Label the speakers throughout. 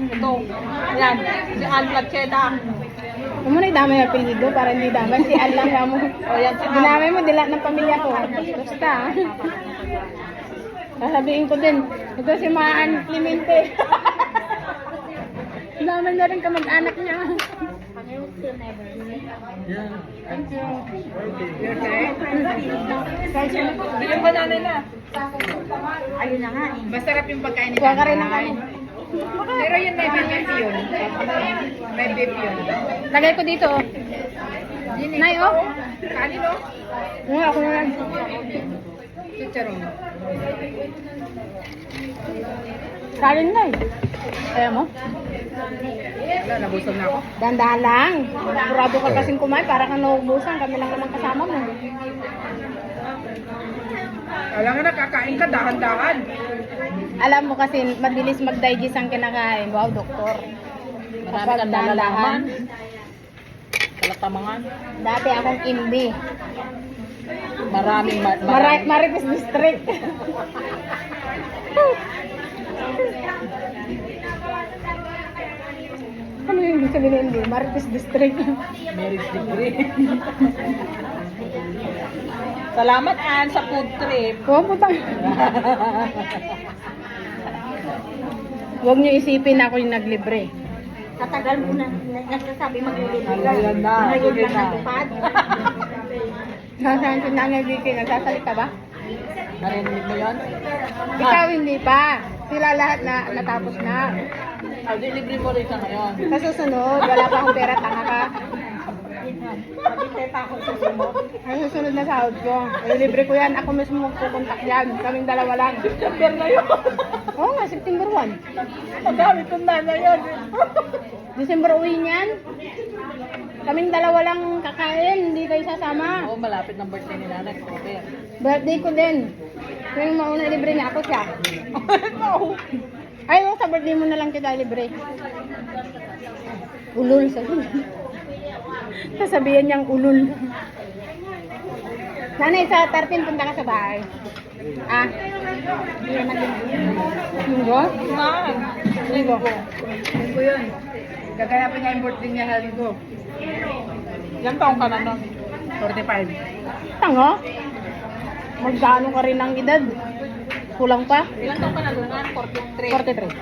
Speaker 1: Ito. Yan. Si Al Placheta.
Speaker 2: Huwag mo na idamay ang apelido para hindi damay. Si Al lang mo.
Speaker 1: O yan si Al.
Speaker 2: Dinamay mo, dila ng pamilya ko. Basta. Sasabihin ko din, ito si Maan Clemente. Dami na rin kamag-anak niya. Thank you.
Speaker 1: Bigyan ba nanay na?
Speaker 3: Ayun na nga eh.
Speaker 4: Masarap yung pagkain ni
Speaker 2: Kuha ka rin ng kanin.
Speaker 4: Pero yun may beef yun. May beef yun.
Speaker 2: Lagay ko dito. Oh. Nay, oh.
Speaker 4: Kanin no?
Speaker 2: Ako na lang.
Speaker 4: Chicharon.
Speaker 2: Kanin na eh. Ayaw mo?
Speaker 4: Wala, nabusog na ako.
Speaker 2: Dandahan lang. Sigurado ka kasing kumain para kang naubusan. Kami lang naman kasama mo.
Speaker 4: Alam nga nakakain ka, dahan-dahan.
Speaker 2: Alam mo kasi mabilis mag-digest ang kinakain. Wow, doktor.
Speaker 1: Marami kang nalalaman. Kalatamangan.
Speaker 2: Dati akong imbi.
Speaker 1: Maraming
Speaker 2: Maripis District. Ano yung ibig sabihin ng imbi? Maripis District.
Speaker 1: marriage degree. Salamat Ann sa food trip.
Speaker 2: Oh, putang. Huwag niyo isipin ako yung naglibre.
Speaker 3: Katagal mo na nagsasabi maglilibre.
Speaker 1: Ngayon na.
Speaker 3: Ngayon
Speaker 1: Sige
Speaker 3: lang
Speaker 1: na.
Speaker 3: natupad.
Speaker 2: Nasaan si Nanay Vicky? Nagsasalita ba?
Speaker 1: Narinig mo yun?
Speaker 2: Ikaw hindi pa. Sila lahat na natapos na.
Speaker 1: Libre mo rin siya ngayon.
Speaker 2: Sa susunod, wala pa akong pera, tanga ka.
Speaker 3: Mabitay pa ako sa sumo.
Speaker 2: Ang susunod na sahod ko. Libre ko yan. Ako mismo magpupuntak yan. Kaming dalawa lang.
Speaker 1: September na yun.
Speaker 2: Oo nga, September 1.
Speaker 1: Ang dami kong nanay yun.
Speaker 2: December uwi niyan. Kaming dalawa lang kakain. Hindi kayo sasama.
Speaker 1: Oo, malapit ng birthday ni nanay. October.
Speaker 2: Birthday ko din. Kung mauna libre niya ako siya.
Speaker 1: No.
Speaker 2: Ay, sa birthday mo na lang kita libre. Ulul sabihin. Sasabihan niyang ulul. Nanay, sa 13 punta ka sa bahay. Ah?
Speaker 3: Hindi naman din.
Speaker 2: Linggo?
Speaker 1: Man.
Speaker 2: Linggo.
Speaker 4: Linggo yun. Gaganapin niya yung birthday niya sa linggo.
Speaker 1: Ilang taong ka na nun?
Speaker 4: 45.
Speaker 2: Tango? Magkano ka rin ang edad? Kulang pa?
Speaker 1: Ilang taong ka na nun? 43.
Speaker 2: 43.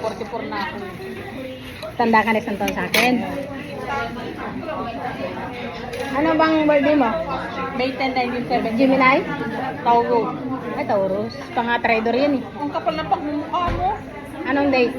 Speaker 1: 44 na ako.
Speaker 2: Tanda ka na isang taon sa akin. Ano bang birthday mo?
Speaker 1: May 10, 1970.
Speaker 2: Gemini?
Speaker 1: Tauro.
Speaker 2: Ay, Taurus. Pang-trader yan eh.
Speaker 1: Ang kapal ng pagmumukha mo.
Speaker 2: Anong date?